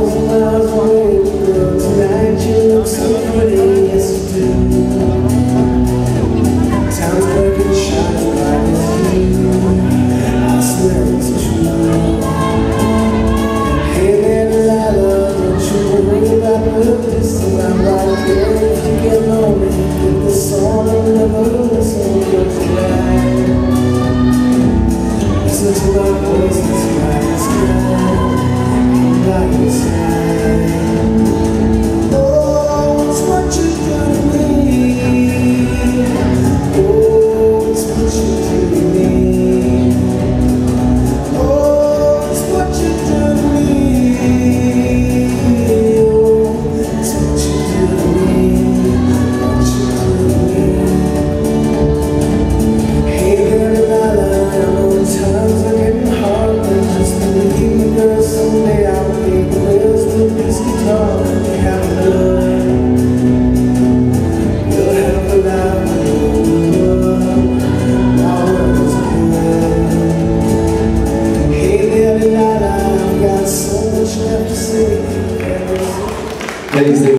1,000 miles away, girl, tonight you look so pretty, yes you do. Town's dark and shining bright as you, I swear it's true. Hey there, Delilah, don't you worry about the distance, I'm right here if you get lonely. Get the song and never listen, girl, tonight. Listen to my voice, it's right as sky. By your side. Oh, it's what you do to me. Oh, it's what you do to me. Oh, it's what you do to me. Oh, it's what you do to me. What you do to me. Hey there, Delilah, I know times are getting hard, but just believe me, girl, someday I'll be the wheels with this guitar. You have a love, you'll have a life, my words are good. Hey there, Delilah, I've got so much left to say.